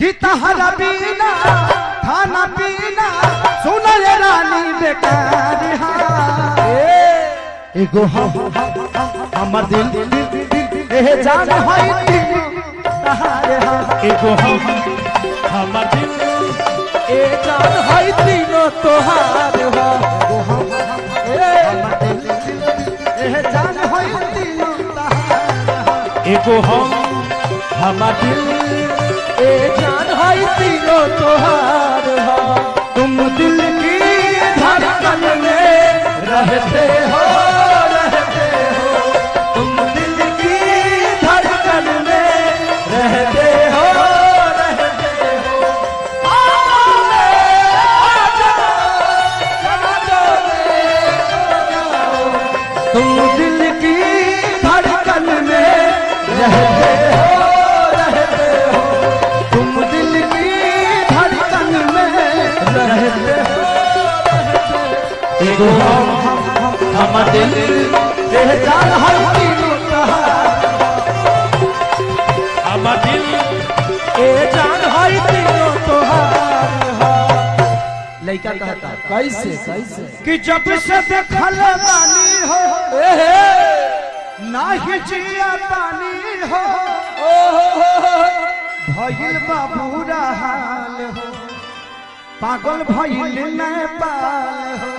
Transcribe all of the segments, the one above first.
कि तहरा बिना खाना पीना सुन ये रानी बेकार एगो हमर दिल ए जान होई तहारे एगो हमर दिल ए जान होई तीनों तोहार हो हमर दिल ए जान होई तीनों तहार एगो हमर दिल ए जान होई तीनों तोहार हो तुम दिल की धड़कन में रहते हो तुम दिल की धड़कन में रहते हो तुम दिल की धड़कन में रहते हो तुम दिल की धड़कन में रहते हो एगो हमर दिल ए जान होई तीनों तोहार हमर दिल ए जान होई तीनों तोहार लइका कहता कैसे कैसे कि जब से देखल बानी हो नाही जिया पानी हो भइल बाबूरा हाल हो पागल भइल नेपाल हो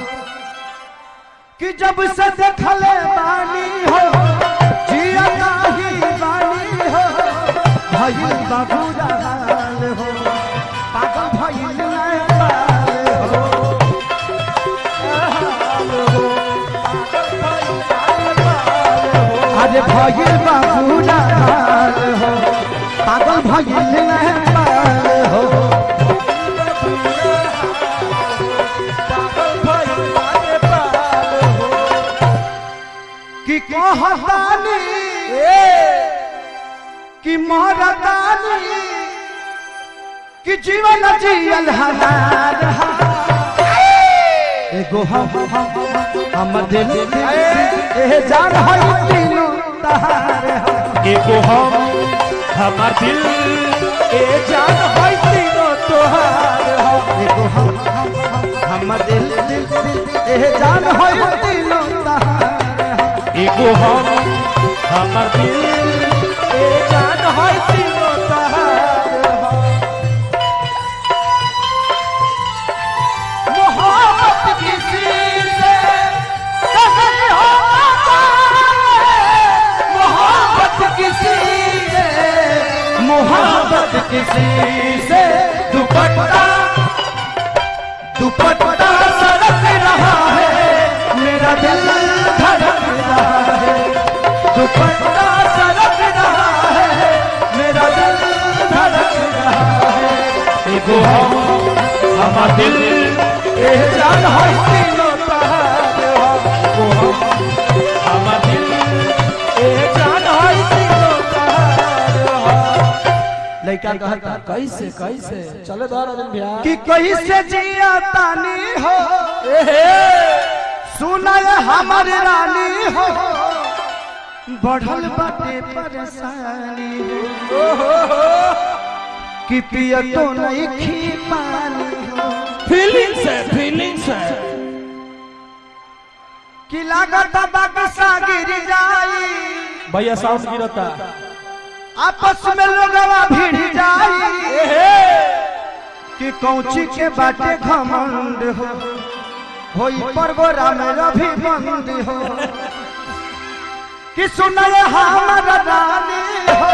कि जब से देखल बानी हो जिया नाही बानी हो भइल बाबूरा हाल हो पागल भइल नेपाल हो अरे भइल बाबूरा हाल हो पागल भइल नेपाल हो कि कहतानी कि मरतानी कि जीवन जियल हमार एगो हमर दिल ए जान होई तीनों तहार एगो हमर दिल ए जान होई तीनों तोहार एगो हमर दिल ए जान होई तीनों तहार एगो हमर दिल ए जान होई तीनों तहार मोहब्बत किसी से कहीं होता मोहब्बत किसी से मोहब्बत किसी से दुपट्टा दुपट्टा सरक रहा है मेरा दिल धड़क रहा है दुपट्टा सरक रहा है मेरा दिल धड़क रहा है एगो हमर दिल ए जान होई तीनों तहार एगो हमर दिल ए जान होई तीनों तहार लइका कहता कैसे कैसे चले दो राजन भैया कि कैसे जिया तानी हो सुना हमर रानी हो बढ़ल बाटे परेशानी हो कि पिया तो नहीं खी पानी हो फीलिंग्स है कि लागत बक्सा गिर जाई भैया साउंड गिरता आपस में लोगवा भिड़ जाई कि कौची के बाटे घमंड हो होई प्रोग्राम रवि बंद हो कि सुनय हमर रानी हो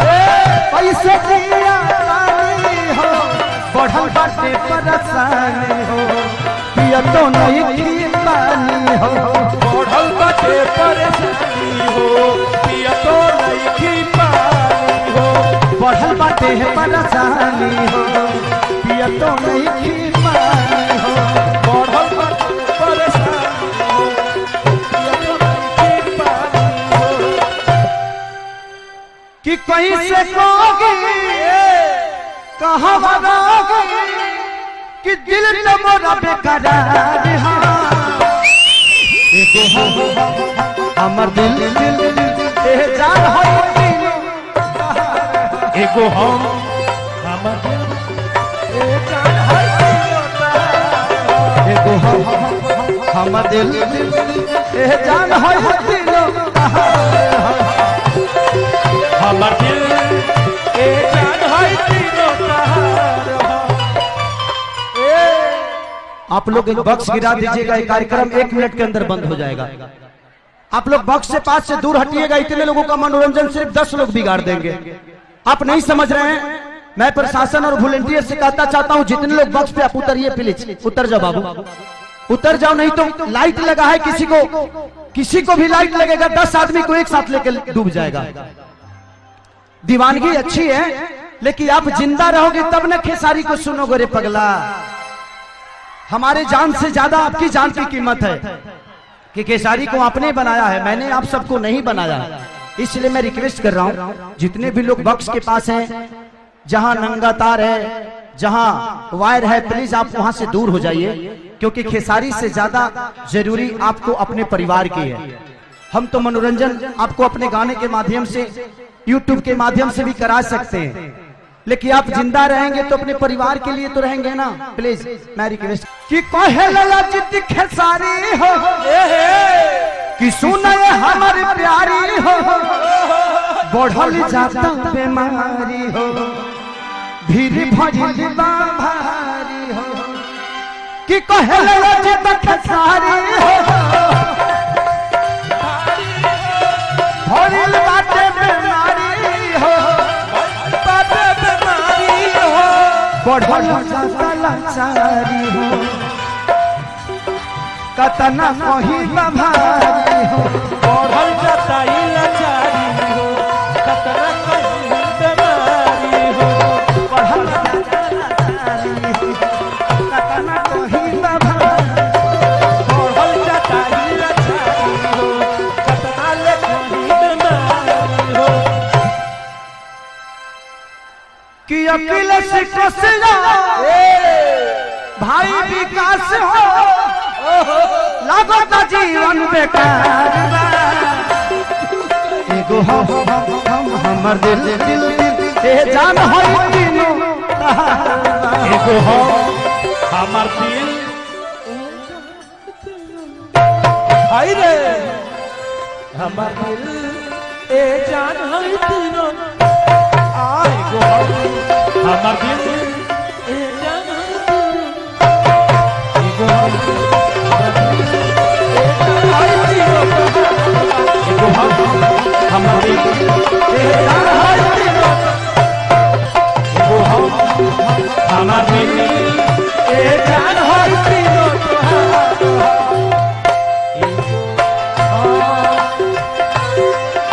पैसे दिया रानी हो बढ़ल बाटे परेशानी हो पिया तो नहीं खी पानी हो बढ़ल बाटे परेशानी हो पिया तो नहीं खी पानी हो बढ़ल बाटे परेशानी हो पिया तो नहीं खी पानी हो बढ़ल बाटे परेशानी हो पिया तो नहीं खी पानी हो कि कहीं से कोगी कहाँ बरोगी कि दिल तो मोरा बेकरार एगो हमर दिल ए जान होई तीनों एगो हमर दिल हो हम दिल ए जान हो दिलो हमर दिल ए जान है तीनों कहार हो। आप लोग एक बॉक्स गिरा दीजिएगा, ये कार्यक्रम 1 मिनट के अंदर बंद हो जाएगा। आप लोग बॉक्स से पास से दूर हटिएगा, इतने लोगों का मनोरंजन सिर्फ 10 लोग बिगाड़ देंगे। आप नहीं समझ रहे हैं। मैं प्रशासन और वॉलंटियर से कहता चाहता हूं, जितने लोग बॉक्स पे आप उतरिए प्लीज, उतर जाओ बाबू, उतर जाओ, नहीं तो लाइट लगा है, किसी को भी लाइट लगेगा, 10 आदमी को एक साथ लेकर डूब जाएगा। दीवानगी अच्छी है, लेकिन आप जिंदा रहोगे तब न खेसारी को सुनोगे रे पगला। हमारे जान से ज्यादा आपकी जान की कीमत है कि खेसारी को आपने बनाया है, मैंने आप सबको नहीं बनाया। इसलिए मैं रिक्वेस्ट कर रहा हूं, जितने भी लोग बॉक्स के पास हैं, जहां नंगा तार है, जहां वायर है, प्लीज आप वहां से दूर हो जाइए, क्योंकि खेसारी से ज्यादा जरूरी आपको अपने परिवार की है। हम तो मनोरंजन आपको अपने गाने के माध्यम से, यूट्यूब के माध्यम से भी करा सकते हैं, लेकिन आप जिंदा रहेंगे तो अपने परिवार के लिए तो रहेंगे ना। प्लीज मैं रिक्वेस्ट कि कहेला जित खेसारी हो कि सुने हमारी प्यारी हो, बढ़ल जाता बीमारी हो, भीड़ भइल बा भारी हो, कि कहेला जित खेसारी हो, भइल बाटे बीमारी हो, बाटे बीमारी हो, बढ़ल जाता लाचारी हो, कतना कहीं भारी हो, बढ़ल जाता ई लाचारी हो, कतना कहीं बीमारी हो, बढ़ल जाता लाचारी हो, कतना कहीं भारी बढ़ल जाता ई लाचारी हो, कतना ले कहीं बीमारी हो। कि अकिल से कोसिया भाई विकास हो, लागत जीवन बेकार एगो हम हमर दिल ए जान हो तीनों एगो हो हमर दिल हाय रे हमर दिल ए जान है तीनों एगो हो हमर दिल ए जान है तीनों एगो हो हमर दिल ए जान है तीनों एगो हो हमर दिल ए जान है तीनों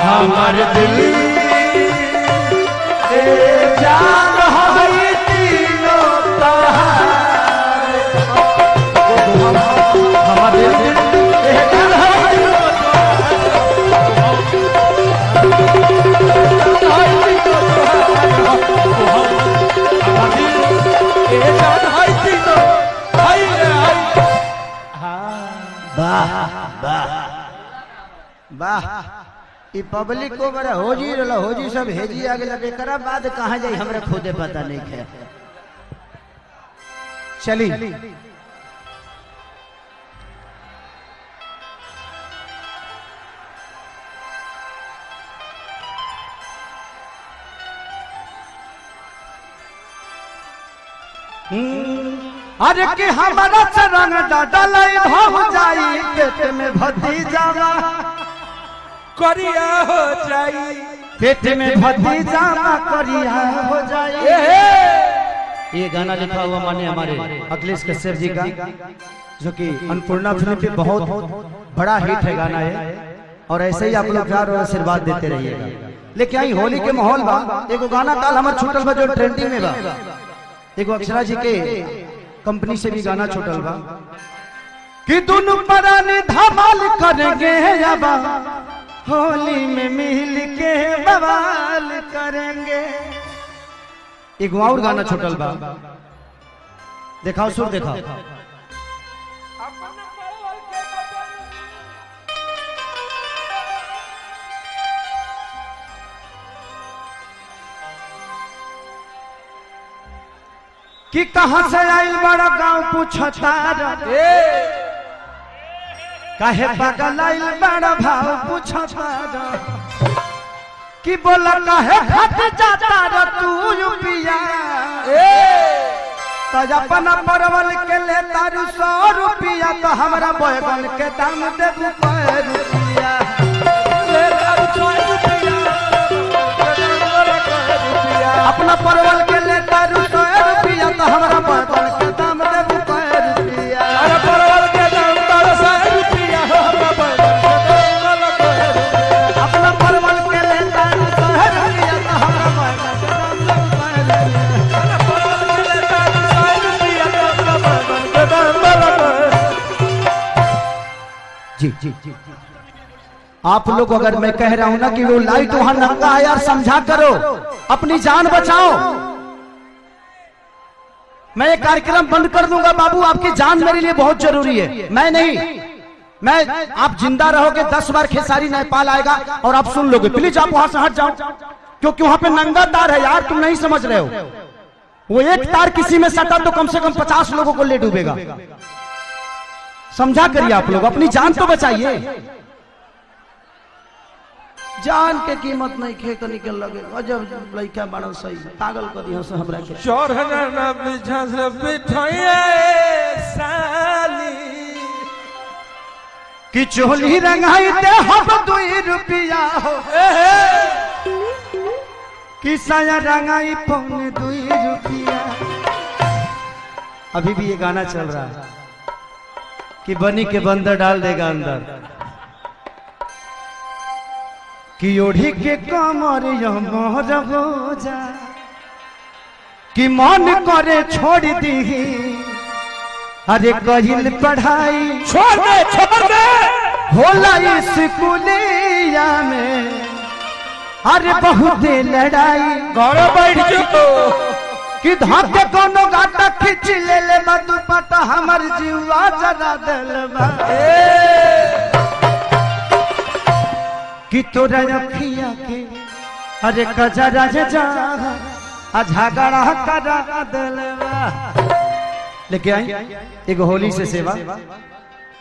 हमर दिल ए जान है तीनों हमर दिल ए जान है वाह ई पब्लिक को बड़ा होजी रहला, होजी सब हेजी आगे लगे करा, बाद कहां जाई हमरा खुदे पता नहीं है। चली अरे कि हमारा चरण डाडलाई भाव जाई, पेट में भतीजावा करिया हो जाई, पेट में भतीजावा करिया हो जाई। ये गाना लिखा हुआ माने हमारे अखिलेश कश्यप जी का, जो कि अन्नपूर्णा फिल्म पे बहुत बड़ा हिट है गाना है, और ऐसे ही आप लोग प्यार और आशीर्वाद देते रहिएगा। लेकिन आई होली के माहौल बा, एगो गाना काल हमार छूटल बा जो ट्रेंडिंग में बा, एगो अक्षरा जी के कंपनी से भी गाना छूटल बा कि दोनों पराने धमाल करेंगे याबा, होली में मिल के बवाल करेंगे। एक और गाना छूटल बा, दिखाओ सुर दिखाओ। कि कहां से आइल बड़ा गांव पूछता काहे पागल आइल बड़ा भाव पूछता कि बोला काहे फट जाता रे तू पिया तो अपना परवल के ले तारू 100 रुपया तो हमरा बैगन के दाम देबू 5 रुपया ले तारू 100 रुपया अपना परवल के ले तारू 100 रुपया तो हमरा बैगन के दाम देबू 5 रुपया अरे परवल के दाम 100 रुपया हमरा बैगन के दाम अपना परवल के ले तारू 100 रुपया तो हमरा बैगन के दाम देबू 5 रुपया परवल के ले तारू 100 रुपया तो हमरा बैगन के दाम जी आप लोग अगर मैं कह रहा हूं ना कि वो लाइट वहां नंगा है यार समझा करो अपनी जान बचाओ मैं ये कार्यक्रम बंद कर दूंगा बाबू आपकी जान मेरे लिए बहुत जरूरी है मैं आप जिंदा रहोगे 10 बार खेसारी नेपाल आएगा और आप सुन लोगे प्लीज आप वहां से हट जाओ क्योंकि वहां पे नंगा तार है यार तुम नहीं समझ रहे हो वो एक तार किसी में सटा तो कम से कम 50 लोगों को ले डूबेगा समझा करिए आप लोग अपनी जान तो बचाइए जान के कीमत नहीं खे के निकल लगे अजब लइका बड़ा सही पागल कर दियो से हमरा के 4000 ना बिछा से बिठाए साली कि चोली रंगाई दे हम 2 रुपया हो कि साया रंगाई 2 रुपया अभी भी ये गाना चल रहा है कि बनी के बंदर डाल देगा अंदर कि ओढ़ी के कमर मोर हो जा कि मन करे छोड़ दी अरे कहिल पढ़ाई छोड़ दे होला स्कूलिया में अरे बहुत लड़ाई घर बैठ जो कि धाके कोनो गाटा खींच ले दुपट्टा हमर जीवा जरा दिलवा कि तोरा अखिया के अरे कजरा जा झगड़ा करा दिलवा लेके आई एक होली से सेवा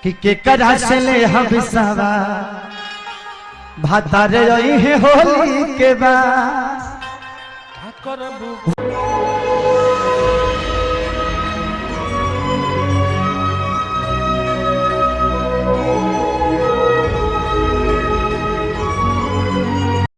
कि केकरा से ले हम बिसावा भातारे रही है होली के बाद करबू